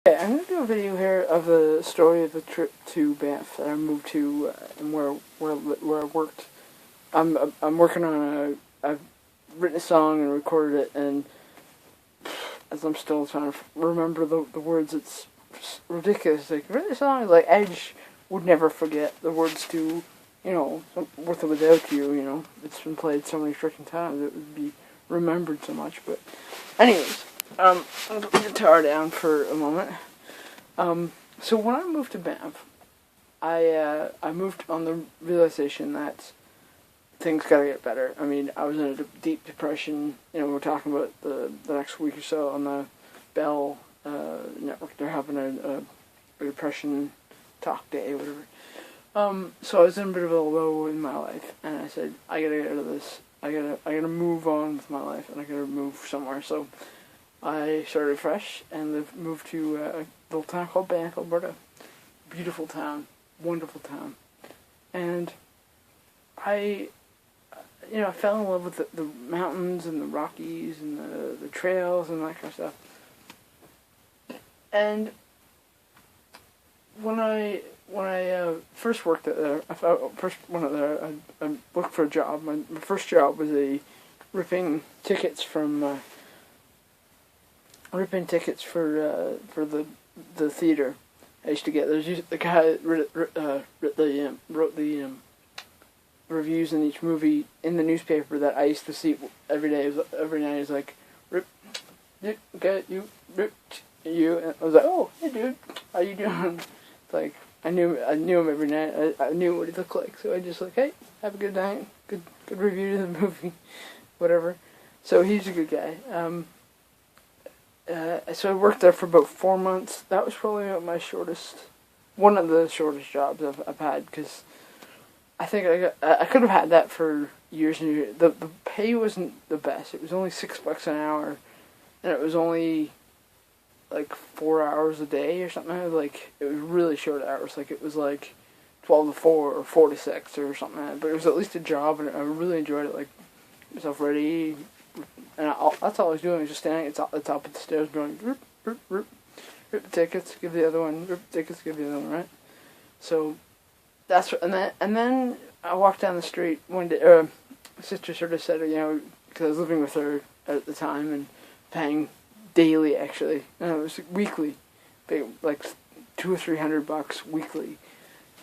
Okay, I'm going to do a video here of the story of the trip to Banff that I moved to and where I worked. I'm working on I've written a song and recorded it, and as I'm still trying to remember the words, it's ridiculous. Like, written a song, like Edge would never forget the words to, With or Without You. It's been played so many freaking times it would be remembered so much. But anyways. I'll put the guitar down for a moment. So when I moved to Banff, I moved on the realization that things gotta get better. I mean, I was in a deep depression. We're talking about the next week or so on the Bell network. They're having a depression talk day or whatever. So I was in a bit of a low in my life, and I said, I gotta get out of this. I gotta move on with my life, and I gotta move somewhere. So I started fresh and moved to a little town called Banff, Alberta. Beautiful town, wonderful town. And I fell in love with the mountains and the Rockies and the trails and that kind of stuff. And when I first worked there, I looked for a job. My first job was ripping tickets for the theater. I used to get the guy that wrote the reviews in each movie in the newspaper that I used to see every day. Every night he was like, "Rip, okay, rip, you." And I was like, "Oh, hey dude, how you doing?" It's like I knew him every night. I knew what he looked like, so I just like, "Hey, have a good night, good review of the movie, whatever." So he's a good guy. So I worked there for about 4 months. That was probably one of the shortest jobs I've had, because I think I could have had that for years and years. The pay wasn't the best. It was only $6 an hour, and it was only like 4 hours a day or something. Like, it was really short hours. Like, it was like 12 to 4 or 4 to 6 or something like that. But it was at least a job, and I really enjoyed it. Like, myself ready. And that's all I was doing, was just standing at the top of the stairs going, rip, rip, rip, rip the tickets, give the other one, rip the tickets, give the other one, right? So, and then I walked down the street one day, my sister sort of said, because I was living with her at the time and paying daily, actually, and it was weekly, like $200 or $300 weekly,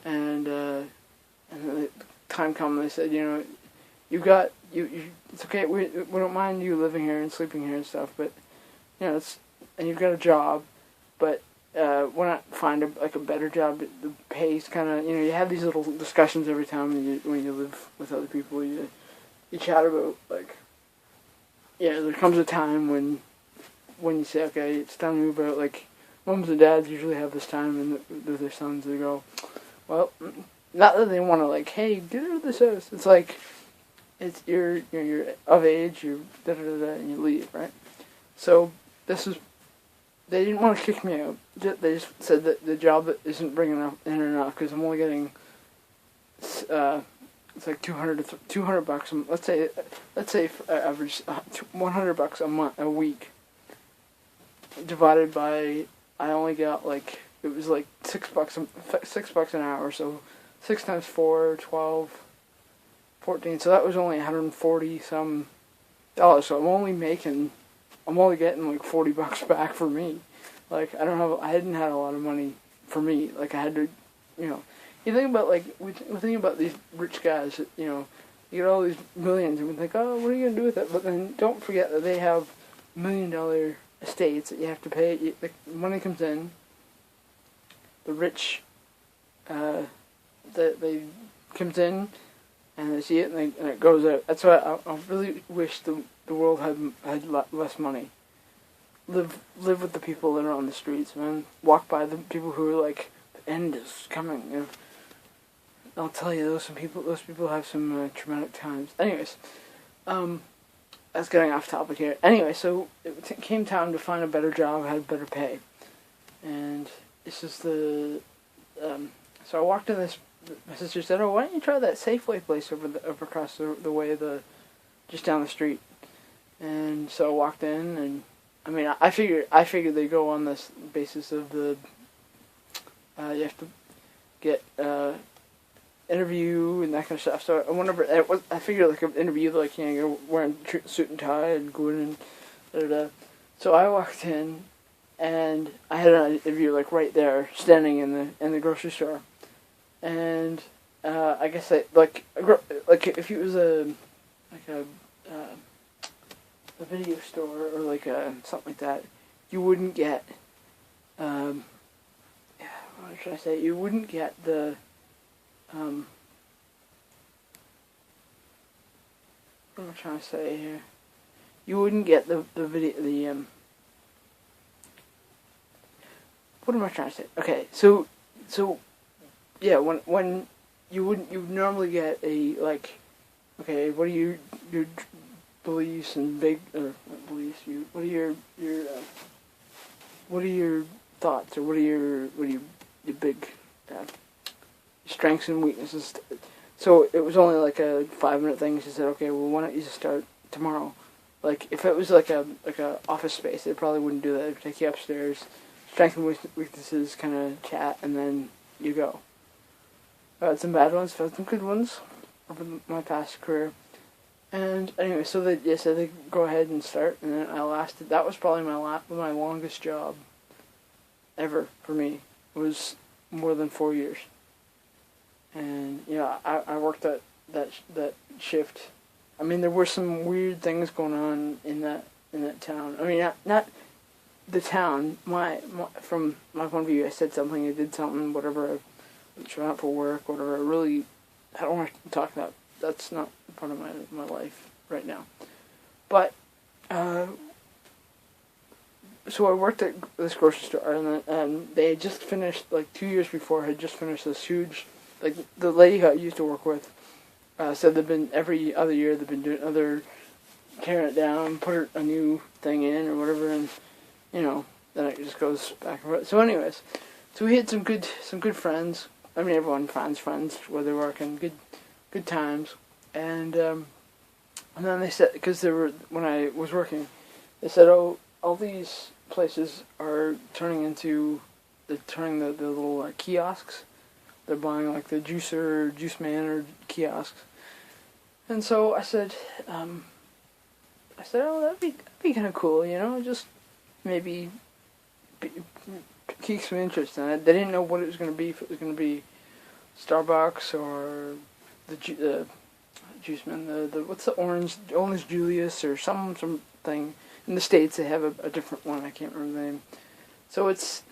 and the time come, they said, it's okay. We don't mind you living here and sleeping here and stuff, but and you've got a job, but why not find a better job? The pay's kind of, you have these little discussions every time when you live with other people. You chat about, like, there comes a time when you say, okay, it's time to move out. Like, moms and dads usually have this time with their sons. They go, well, not that they want to, like, hey, get out of this house. It's like, you're of age, you're da-da-da-da, and you leave, right? So they didn't want to kick me out. They just said that the job isn't bringing in enough, because I'm only getting it's like $200. Let's say average $100 a week, divided by, I only got, like, it was like $6 an hour. So 6 times 4, 12. 14, so that was only $140 some dollars. So I'm only getting like $40 back for me. Like, I hadn't had a lot of money for me. Like, I had to, you think about, like, we think about these rich guys that, you get all these millions, and we think, oh, what are you gonna do with it? But then don't forget that they have $1 million estates that you have to pay. The money comes in. The rich, they comes in, and they see it, and it goes out. That's why I really wish the world had less money. Live with the people that are on the streets, man. Walk by the people who are like, the end is coming. I'll tell you, those people have some traumatic times. Anyways, that's getting off topic here. Anyway, so it came time to find a better job, had better pay, and this is so I walked in this. My sister said, "Oh, why don't you try that Safeway place over across the way, just down the street?" And so I walked in, and I mean, I figured they go on this basis of the you have to get interview and that kind of stuff. So whenever I figured like an interview, like you're wearing suit and tie and going and da da da. So I walked in, and I had an interview like right there, standing in the grocery store, and I guess like if it was like a video store or like something like that, you wouldn't get what should I say? You wouldn't get the what am I trying to say here? You wouldn't get the video what am I trying to say? Okay, so yeah, when you normally get a like, okay, what are your beliefs and big or not beliefs? What are your what are your thoughts or what are your big strengths and weaknesses? So it was only like a 5-minute thing. She said, okay, well, why don't you just start tomorrow? Like if it was like a office space, they probably wouldn't do that. They'd take you upstairs, strengths and weaknesses, kind of chat, and then you go. I had some bad ones, I've had some good ones over my past career. And anyway, so they said they go ahead and start, and then I lasted. That was probably my longest job ever for me. It was more than 4 years. And yeah, I worked that shift. I mean, there were some weird things going on in that town. I mean, not the town. From my point of view, I said something, I did something, whatever. I showed up for work, whatever. I don't want to talk about. That's not part of my life right now. But so I worked at this grocery store, and they had just finished, like 2 years before, had just finished this huge, like the lady who I used to work with said they've been, every other year they've been doing tearing it down, put a new thing in or whatever, and then it just goes back and forth. So anyways, so we had some good friends. I mean, everyone finds friends where they're working, good times, and then they said, because when I was working, they said, oh, all these places are turning the little kiosks. They're buying like the juicer, juice man, or kiosks. And so I said, oh, that'd be kind of cool, just maybe pique some interest in it. They didn't know what it was going to be, if it was going to be Starbucks or the juice man, the what's the orange Julius or something. In the States, they have a different one. I can't remember the name. So it's...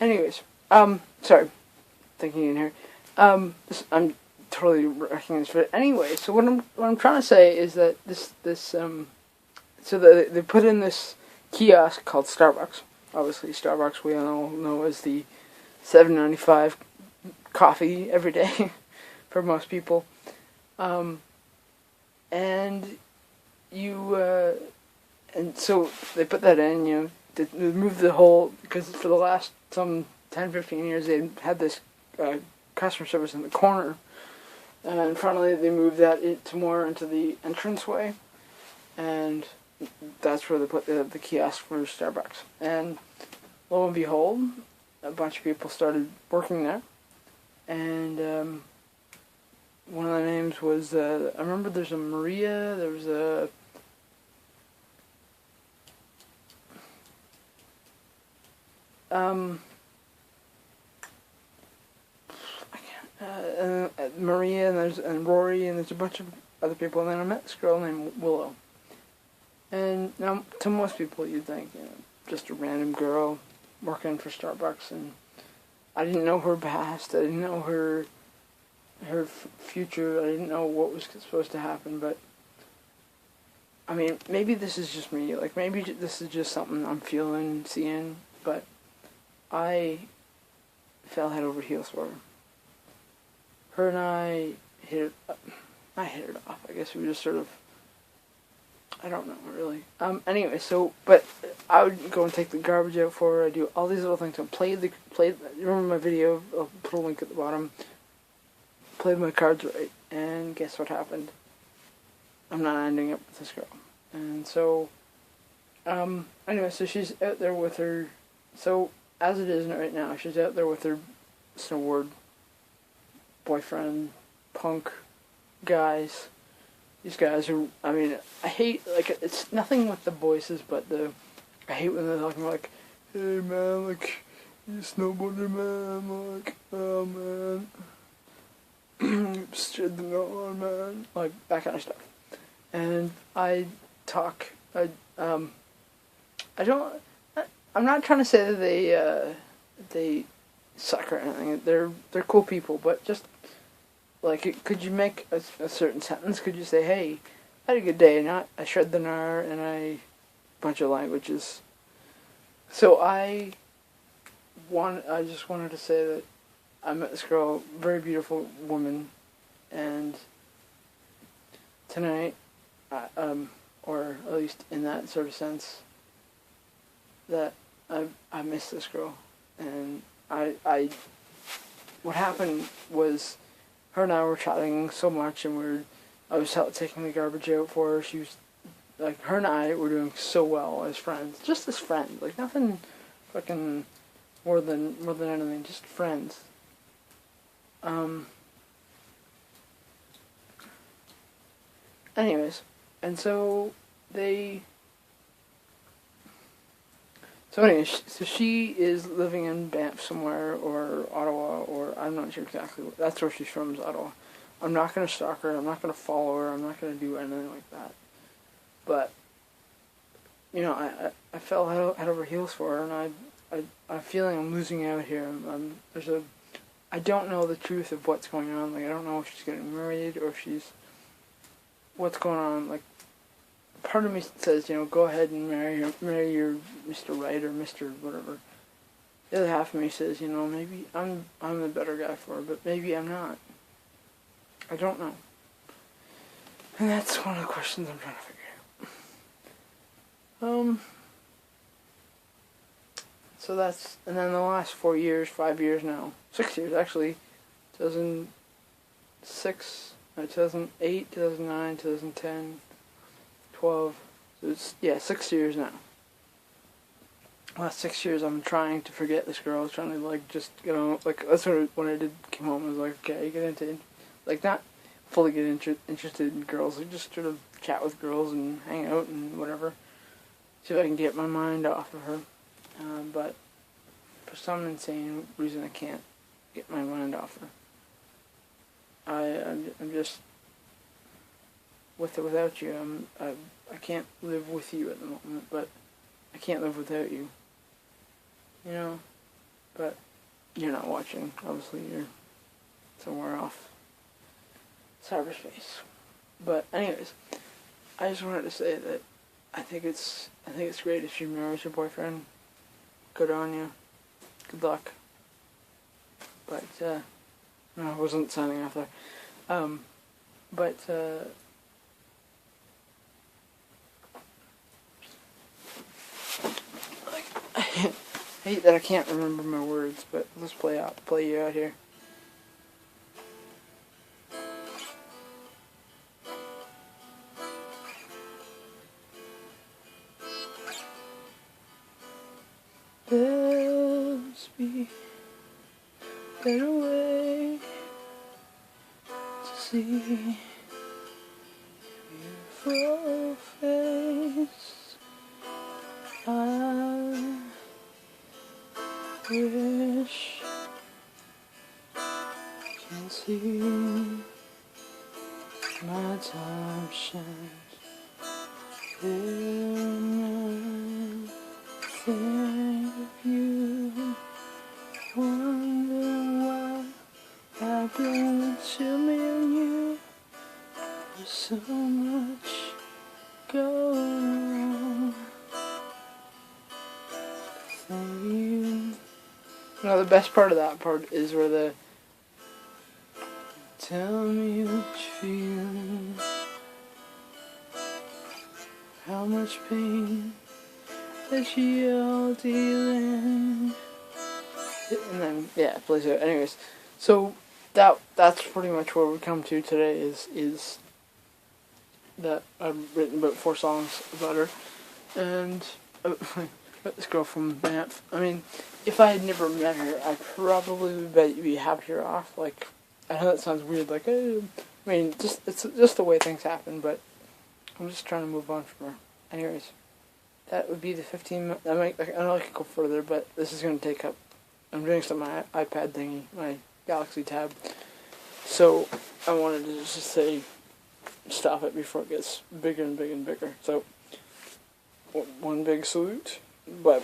Anyways, sorry, thinking in here. I'm totally wrecking this, but anyway, so what I'm trying to say is that so they put in this kiosk called Starbucks. Obviously, Starbucks we all know as the $7.95 coffee every day for most people, and and so they put that in, they moved the whole, because for the last some 10-15 years they had this customer service in the corner, and finally they moved that more into the entranceway, and that's where they put the kiosk for Starbucks. And lo and behold, a bunch of people started working there, and one of the names was, I remember there's a Maria, there was a... Maria, and Rory, and there's a bunch of other people, and then I met this girl named Willow. And now, to most people, you'd think, just a random girl working for Starbucks, and I didn't know her past, I didn't know her future, I didn't know what was supposed to happen, but I mean, maybe this is just me, like maybe this is just something I'm feeling, seeing, but I fell head over heels for her. Her and I hit it off. I guess we just sort of I don't know really. Anyway, so but I would go and take the garbage out for her. I do all these little things. I play. Remember my video? I'll put a link at the bottom. Played my cards right, and guess what happened? I'm not ending up with this girl, and so anyway, so she's out there with her. So as it is right now, she's out there with her snowboard boyfriend, punk guys. These guys are, I mean, I hate, like, it's nothing with the voices, but I hate when they're talking like, hey man, like, you snowboarder man, like, oh man, stood the on man, like, that kind of stuff. And I don't, I'm not trying to say that they suck or anything. They're cool people, but just, like, could you make a certain sentence? Could you say, hey, I had a good day, and I shred the gnar, and a bunch of languages. So I just wanted to say that I met this girl, very beautiful woman, and tonight, or at least in that sort of sense, that I miss this girl, and what happened was, her and I were chatting so much, and I was taking the garbage out for her. She was, like, her and I were doing so well as friends. Just as friends. Like, nothing fucking more than anything. Just friends. Anyways. And so so she is living in Banff somewhere, or Ottawa, or I'm not sure exactly. That's where she's from, is Ottawa. I'm not going to stalk her, I'm not going to follow her, I'm not going to do anything like that. But, you know, I fell head over heels for her, and I'm feeling I'm losing out here. I don't know the truth of what's going on. Like, I don't know if she's getting married, or if what's going on. Like, part of me says, you know, go ahead and marry your Mr. Right or Mr. whatever. The other half of me says, you know, maybe I'm the better guy for her, but maybe I'm not. I don't know. And that's one of the questions I'm trying to figure out. So that's, and then the last 4 years, 5 years now, 6 years actually, 2006, 2008, 2009, 2010, 12, so it's, 6 years now. Last 6 years I'm trying to forget this girl. I was trying to, like, just, you know, like, that's when I came home, I was like, okay, get into, like, not fully get interested in girls, like, just sort of chat with girls and hang out and whatever, see if I can get my mind off of her, but for some insane reason I can't get my mind off her. I'm just, with or without you, I can't live with you at the moment, but I can't live without you. You know, but you're not watching. Obviously, you're somewhere off cyberspace. But anyways, I just wanted to say that I think it's great if she marries your boyfriend. Good on you. Good luck. But no, I wasn't signing off there. But I hate that I can't remember my words, but let's play you out here. There must be a better way to see your face. I wish I can see my time shines in nothing of you. Wonder what happened to me and you. There's so much going on. No, the best part of that part is where the tell me what you feel. How much pain is she all dealing? And then yeah, it plays out. Anyways, so that's pretty much where we come to today. Is that I've written about 4 songs about her, and about this girl from Banff. I mean, if I had never met her, I probably would be happier off. Like, I know that sounds weird. Like, I mean, it's just the way things happen. But I'm just trying to move on from her. Anyways, that would be the 15. I know I could go further, but this is going to take up. I'm doing some my iPad thingy, my Galaxy tab. So I wanted to just say, stop it before it gets bigger and bigger and bigger. So, one big salute. Bye.